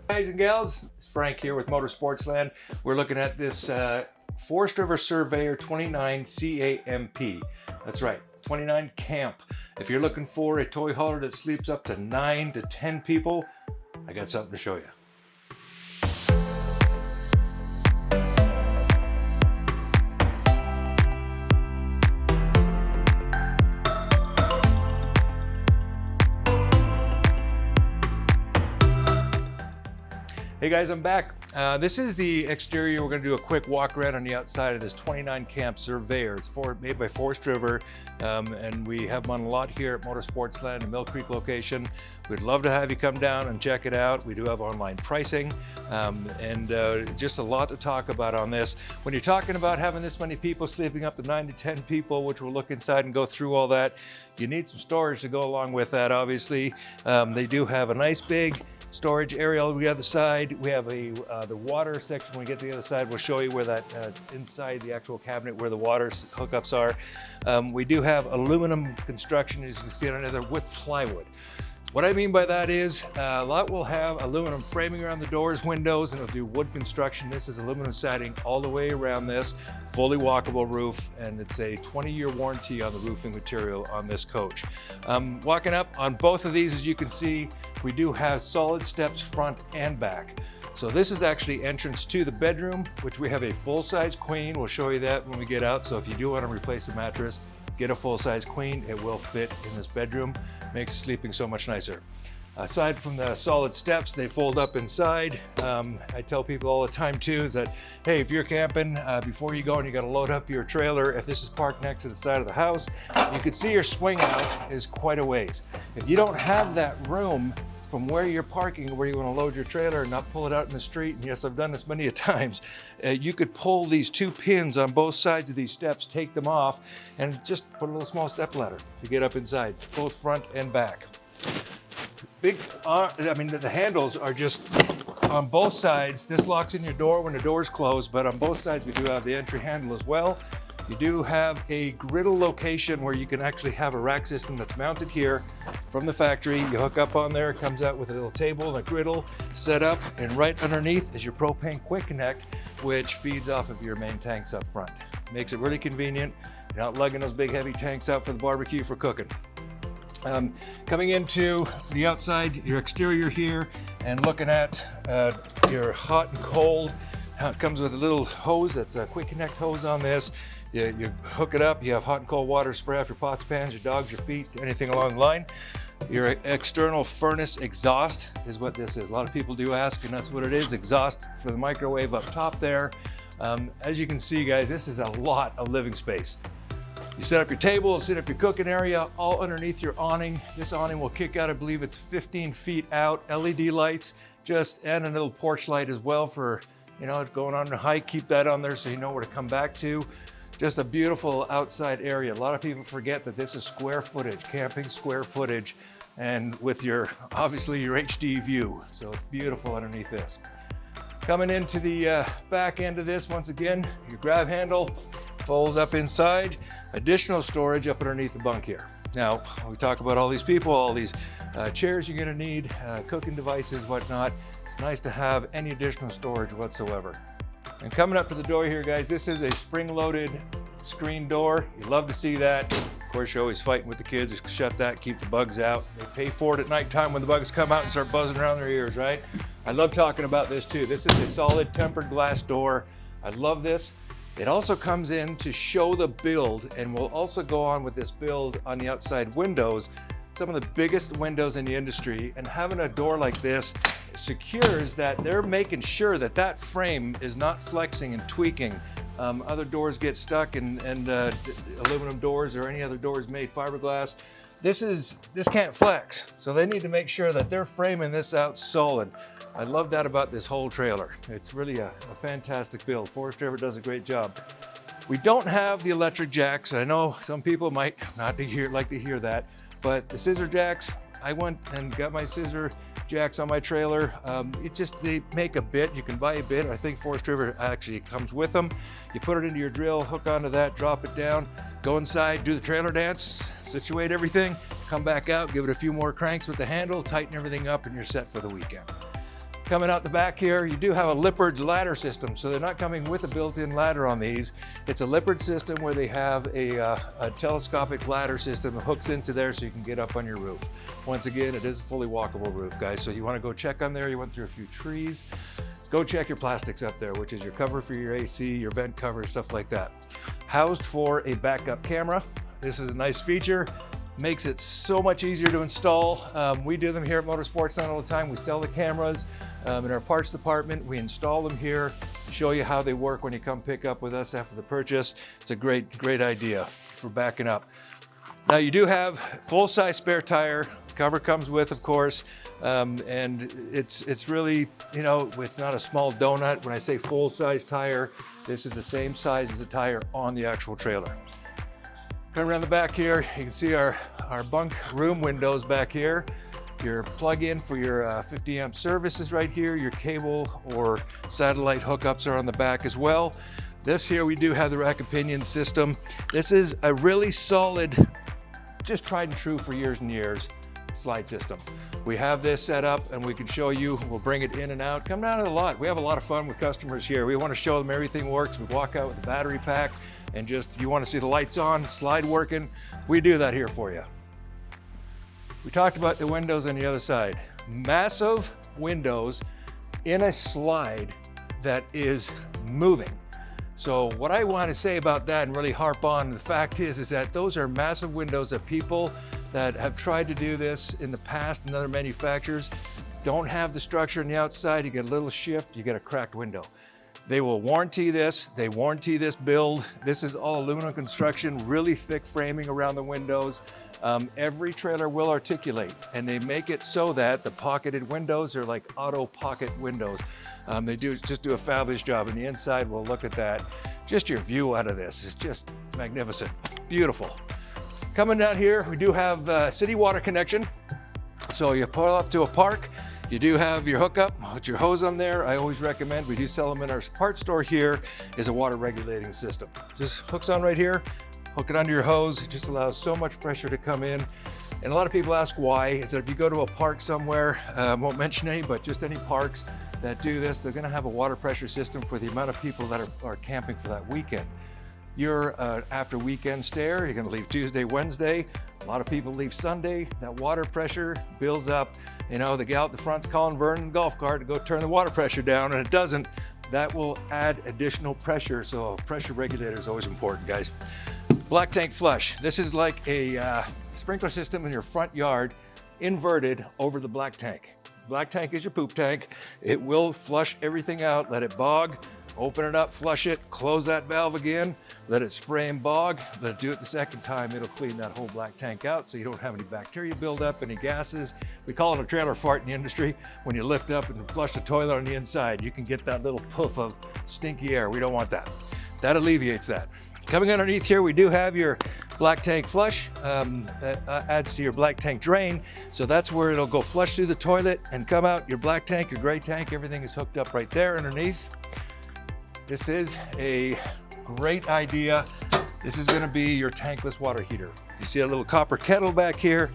Guys and gals, it's Frank here with Motor Sportsland. We're looking at this Forest River Surveyor 29 CAMP. That's right, 29 Camp. If you're looking for a toy hauler that sleeps up to 9 to 10 people, I got something to show you. Hey guys, I'm back. This is the exterior. We're going to do a quick walk around on the outside of this 29 Camp Surveyor. It's made by Forest River, and we have them on a lot here at Motor Sportsland in Mill Creek location. We'd love to have you come down and check it out. We do have online pricing, and just a lot to talk about on this. When you're talking about having this many people sleeping up to 9 to 10 people, which we'll look inside and go through all that, you need some storage to go along with that, obviously. They do have a nice big storage area on the other side. We have the water section. When we get to the other side, we'll show you where that inside the actual cabinet where the water hookups are. We do have aluminum construction, as you can see on there, with plywood. What I mean by that is a lot will have aluminum framing around the doors, windows, and it'll do wood construction. This is aluminum siding all the way around this, fully walkable roof, and it's a 20-year warranty on the roofing material on this coach. Walking up on both of these, as you can see, we do have solid steps front and back. So this is actually entrance to the bedroom, which we have a full-size queen. We'll show you that when we get out. So if you do want to replace a mattress, get a full-size queen. It will fit in this bedroom. Makes sleeping so much nicer. Aside from the solid steps, they fold up inside. I tell people all the time too is that, hey, if you're camping, before you go and you got to load up your trailer, if this is parked next to the side of the house, you can see your swing out is quite a ways. If you don't have that room from where you're parking, where you want to load your trailer and not pull it out in the street, and yes, I've done this many a times, you could pull these two pins on both sides of these steps, take them off, and just put a little small step ladder to get up inside, both front and back. The handles are just on both sides. This locks in your door when the door's closed, but on both sides we do have the entry handle as well. You do have a griddle location where you can actually have a rack system that's mounted here from the factory. You hook up on there, it comes out with a little table and a griddle set up, and right underneath is your propane quick connect, which feeds off of your main tanks up front. Makes it really convenient. You're not lugging those big heavy tanks out for the barbecue for cooking. Coming into the outside, your exterior here, and looking at your hot and cold. It comes with a little hose, that's a quick connect hose on this. You hook it up, you have hot and cold water spray off your pots, pans, your dogs, your feet, anything along the line. Your external furnace exhaust is what this is. A lot of people do ask, and that's what it is, exhaust for the microwave up top there. As you can see, guys, this is a lot of living space. You set up your table, set up your cooking area, all underneath your awning. This awning will kick out, I believe it's 15 feet out, LED lights, and a little porch light as well for, going on a hike. Keep that on there so you know where to come back to. Just a beautiful outside area. A lot of people forget that this is square footage, camping square footage, and with obviously your HD view. So it's beautiful underneath this. Coming into the back end of this, once again, your grab handle folds up inside. Additional storage up underneath the bunk here. Now, we talk about all these people, all these chairs you're gonna need, cooking devices, whatnot. It's nice to have any additional storage whatsoever. And coming up to the door here, guys, this is a spring-loaded screen door. You love to see that. Of course, you're always fighting with the kids. Just shut that, keep the bugs out. They pay for it at nighttime when the bugs come out and start buzzing around their ears, right? I love talking about this too. This is a solid tempered glass door. I love this. It also comes in to show the build, and we'll also go on with this build on the outside windows. Some of the biggest windows in the industry, and having a door like this secures that they're making sure that that frame is not flexing and tweaking. Other doors get stuck, and aluminum doors or any other doors made fiberglass. This can't flex, so they need to make sure that they're framing this out solid. I love that about this whole trailer. It's really a fantastic build. Forest River does a great job. We don't have the electric jacks. I know some people might not like to hear that, but the scissor jacks, I went and got my scissor jacks on my trailer. They make a bit. You can buy a bit. I think Forest River actually comes with them. You put it into your drill, hook onto that, drop it down, go inside, do the trailer dance, situate everything, come back out, give it a few more cranks with the handle, tighten everything up, and you're set for the weekend. Coming out the back here, you do have a lippered ladder system, so they're not coming with a built-in ladder on these. It's a lippered system where they have a telescopic ladder system that hooks into there so you can get up on your roof. Once again, it is a fully walkable roof, guys, so you want to go check on there. You went through a few trees. Go check your plastics up there, which is your cover for your AC, your vent cover, stuff like that. Housed for a backup camera. This is a nice feature. Makes it so much easier to install. We do them here at Motor Sportsland all the time. We sell the cameras in our parts department. We install them here, show you how they work when you come pick up with us after the purchase. It's a great idea for backing up. Now you do have full-size spare tire. Cover comes with, of course, and it's really, you know, it's not a small donut. When I say full-size tire, this is the same size as the tire on the actual trailer. Come around the back here, you can see our bunk room windows back here. Your plug-in for your 50 amp service is right here. Your cable or satellite hookups are on the back as well. This here, we do have the rack and pinion system. This is a really solid, just tried and true for years and years, slide system. We have this set up and we can show you, we'll bring it in and out. Come down to the lot. We have a lot of fun with customers here. We want to show them everything works. We walk out with the battery pack and just, you want to see the lights on, slide working. We do that here for you. We talked about the windows on the other side. Massive windows in a slide that is moving. So what I want to say about that and really harp on, the fact is that those are massive windows that people that have tried to do this in the past and other manufacturers don't have the structure on the outside. You get a little shift, you get a cracked window. They will warranty this. They warranty this build. This is all aluminum construction, really thick framing around the windows. Every trailer will articulate, and they make it so that the pocketed windows are like auto pocket windows. They just do a fabulous job. And the inside, we'll look at that. Just your view out of this is just magnificent, beautiful. Coming down here, we do have city water connection. So you pull up to a park, you do have your hookup with your hose on there. I always recommend, we do sell them in our parts store here, is a water regulating system. Just hooks on right here, hook it under your hose. It just allows so much pressure to come in. And a lot of people ask why, is that if you go to a park somewhere, I won't mention any, but just any parks that do this, they're gonna have a water pressure system for the amount of people that are camping for that weekend. You're after weekend stayer, you're gonna leave Tuesday, Wednesday. A lot of people leave Sunday. That water pressure builds up. You know, the gal at the front's calling Vernon golf cart to go turn the water pressure down, and it doesn't. That will add additional pressure, so a pressure regulator is always important, guys. Black tank flush. This is like a sprinkler system in your front yard, inverted over the black tank. Black tank is your poop tank. It will flush everything out, let it bog, open it up, flush it, close that valve again, let it spray and bog, let it do it the second time, it'll clean that whole black tank out so you don't have any bacteria build up, any gases. We call it a trailer fart in the industry. When you lift up and flush the toilet on the inside, you can get that little puff of stinky air. We don't want that. That alleviates that. Coming underneath here, we do have your black tank flush, adds to your black tank drain. So that's where it'll go flush through the toilet and come out. Your black tank, your gray tank, everything is hooked up right there underneath. This is a great idea. This is gonna be your tankless water heater. You see a little copper kettle back here,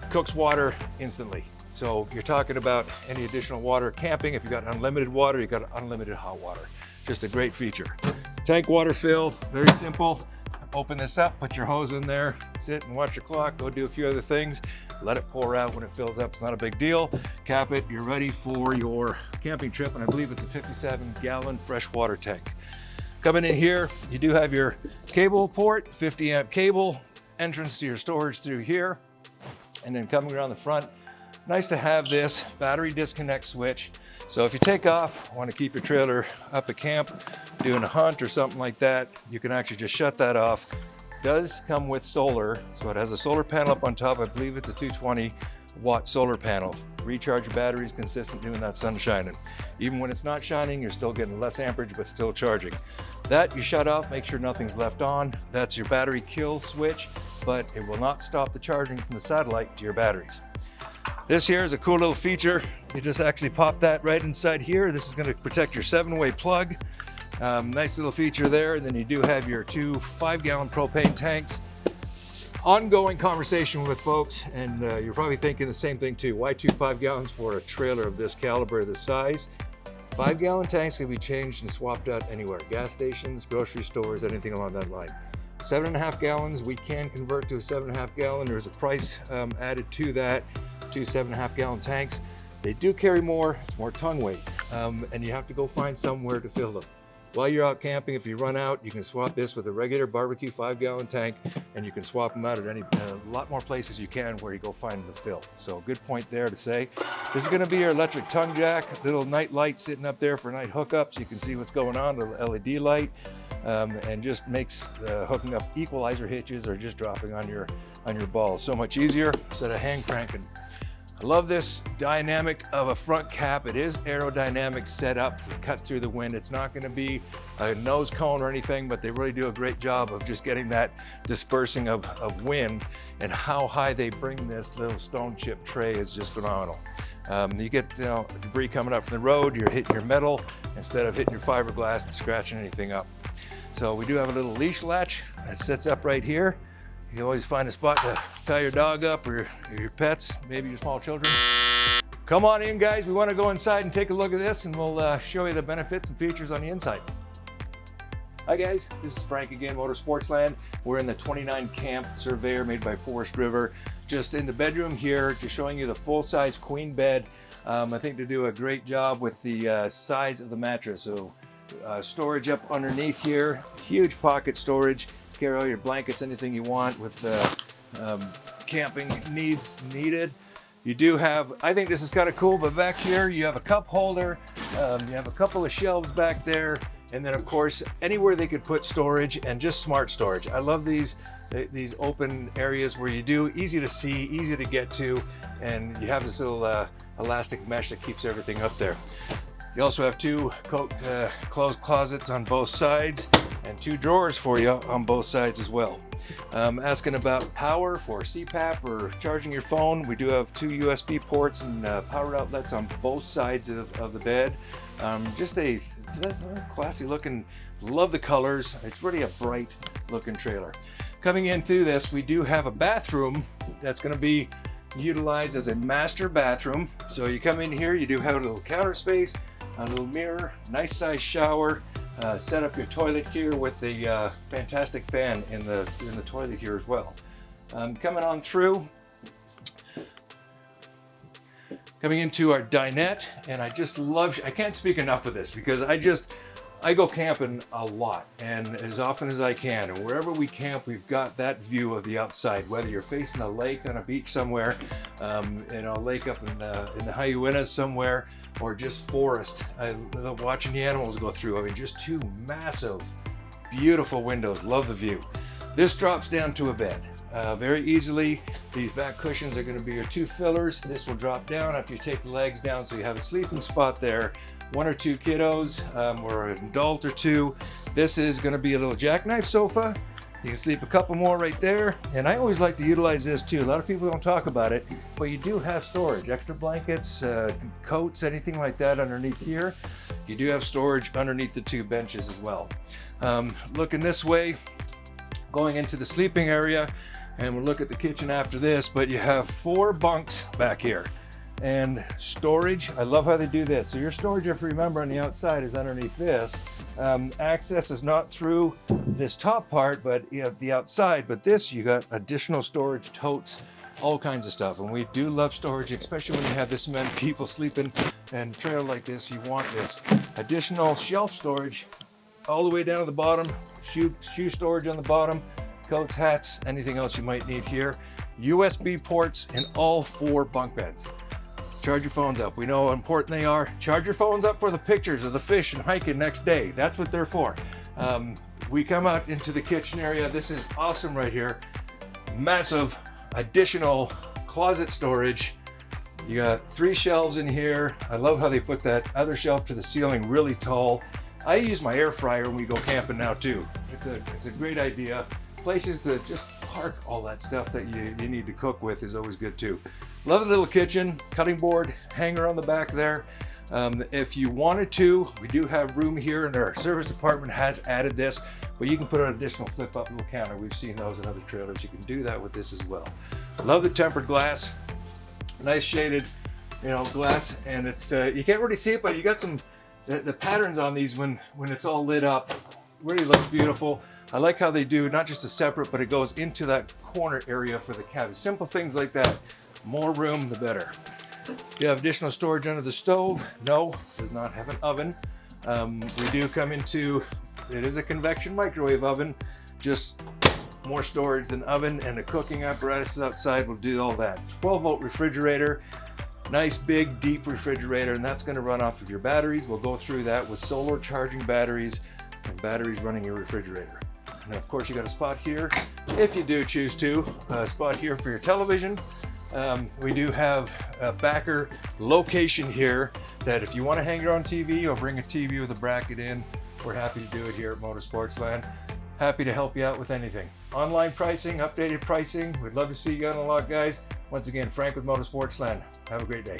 cooks water instantly. So you're talking about any additional water camping. If you've got unlimited water, you've got unlimited hot water. Just a great feature. Tank water fill, very simple. Open this up, put your hose in there, sit and watch your clock, go do a few other things. Let it pour out when it fills up, it's not a big deal. Cap it, you're ready for your camping trip, and I believe it's a 57-gallon freshwater tank. Coming in here, you do have your cable port, 50 amp cable, entrance to your storage through here, and then coming around the front, nice to have this battery disconnect switch. So if you take off, want to keep your trailer up at camp, doing a hunt or something like that, you can actually just shut that off. Does come with solar, so it has a solar panel up on top. I believe it's a 220-watt solar panel. Recharge your batteries consistently when that sun's shining. Even when it's not shining, you're still getting less amperage, but still charging. That you shut off, make sure nothing's left on. That's your battery kill switch, but it will not stop the charging from the satellite to your batteries. This here is a cool little feature. You just actually pop that right inside here. This is going to protect your 7-way plug. Nice little feature there. And then you do have your two 5-gallon propane tanks. ongoing conversation with folks, and you're probably thinking the same thing too. Why 2 5-gallons for a trailer of this caliber, this size? 5-gallon tanks can be changed and swapped out anywhere. Gas stations, grocery stores, anything along that line. 7.5 gallons, we can convert to a 7.5 gallon. There's a price added to that, 2 7.5 gallon tanks. They do carry more, it's more ton weight, and you have to go find somewhere to fill them. While you're out camping, if you run out, you can swap this with a regular barbecue 5-gallon tank, and you can swap them out at a lot more places you can where you go find the fill. So good point there to say. This is gonna be your electric tongue jack, little night light sitting up there for night hookups. You can see what's going on, the LED light, and just makes hooking up equalizer hitches or just dropping on your ball so much easier instead of hand cranking. I love this dynamic of a front cap. It is aerodynamic set up for cut through the wind. It's not gonna be a nose cone or anything, but they really do a great job of just getting that dispersing of wind, and how high they bring this little stone chip tray is just phenomenal. You get debris coming up from the road, you're hitting your metal instead of hitting your fiberglass and scratching anything up. So we do have a little leash latch that sits up right here. You can always find a spot to tie your dog up, or your pets, maybe your small children. Come on in, guys. We want to go inside and take a look at this, and we'll show you the benefits and features on the inside. Hi guys, this is Frank again, Motor Sportsland. We're in the 29 camp Surveyor made by Forest River. Just in the bedroom here, just showing you the full-size queen bed. I think they do a great job with the size of the mattress. So storage up underneath here, huge pocket storage. Carry all your blankets, anything you want with camping needs needed. You do have, I think this is kind of cool, but back here you have a cup holder, you have a couple of shelves back there, and then of course anywhere they could put storage, and just smart storage. I love these open areas where you do, easy to see, easy to get to, and you have this little elastic mesh that keeps everything up there. You also have 2 closed closets on both sides, and 2 drawers for you on both sides as well. Asking about power for CPAP or charging your phone, we do have 2 USB ports and power outlets on both sides of the bed. Just a classy looking, love the colors. It's really a bright looking trailer. Coming in through this, we do have a bathroom that's going to be utilized as a master bathroom. So you come in here, you do have a little counter space, a little mirror, nice size shower, set up your toilet here with the fantastic fan in the toilet here as well. Coming on through, coming into our dinette, and I just love, I can't speak enough of this because I go camping a lot, and as often as I can, and wherever we camp, we've got that view of the outside, whether you're facing a lake on a beach somewhere, a lake up in the Hyuenas somewhere, or just forest. I love watching the animals go through. I mean, just 2 massive, beautiful windows. Love the view. This drops down to a bed. Very easily. These back cushions are going to be your 2 fillers. This will drop down after you take the legs down, so you have a sleeping spot there. 1 or 2 kiddos, or an adult or 2. This is going to be a little Jackknife sofa. You can sleep a couple more right there, and I always like to utilize this too. A lot of people don't talk about it, but you do have storage, extra blankets, coats, anything like that underneath here. You do have storage underneath the 2 benches as well. Looking this way, going into the sleeping area, and we'll look at the kitchen after this, but you have 4 bunks back here. And storage, I love how they do this. So your storage, if you remember, on the outside is underneath this. Access is not through this top part, but you have the outside. But this, you got additional storage, totes, all kinds of stuff. And we do love storage, especially when you have this many people sleeping and trailer like this. You want this additional shelf storage all the way down to the bottom. Shoe storage on the bottom, coats, hats, anything else you might need here. USB ports in all 4 bunk beds. Charge your phones up. We know how important they are. Charge your phones up for the pictures of the fish and hiking next day. That's what they're for. We come out into the kitchen area. This is awesome right here. Massive additional closet storage. You got 3 shelves in here. I love how they put that other shelf to the ceiling really tall. I use my air fryer when we go camping now too. It's a great idea. Places to just park all that stuff that you need to cook with is always good too. Love the little kitchen, cutting board, hanger on the back there. If you wanted to, we do have room here, and our service department has added this, but you can put an additional flip up little counter. We've seen those in other trailers. You can do that with this as well. Love the tempered glass, nice shaded, glass, and it's you can't really see it, but you got some the patterns on these when it's all lit up. Really looks beautiful. I like how they do not just a separate, but it goes into that corner area for the cabin. Simple things like that. More room, the better. Do you have additional storage under the stove? No, does not have an oven. We do come into, it is a convection microwave oven, just more storage than oven, and the cooking apparatus outside will do all that. 12-volt refrigerator, nice big deep refrigerator, and that's going to run off of your batteries. We'll go through that with solar charging batteries and batteries running your refrigerator. And of course you got a spot here, if you do choose to, a spot here for your television. We do have a backer location here that if you want to hang your own TV or bring a TV with a bracket in, we're happy to do it here at Motor Sportsland. Happy to help you out with anything. Online pricing, updated pricing. We'd love to see you out on a lot, guys. Once again, Frank with Motor Sportsland. Have a great day.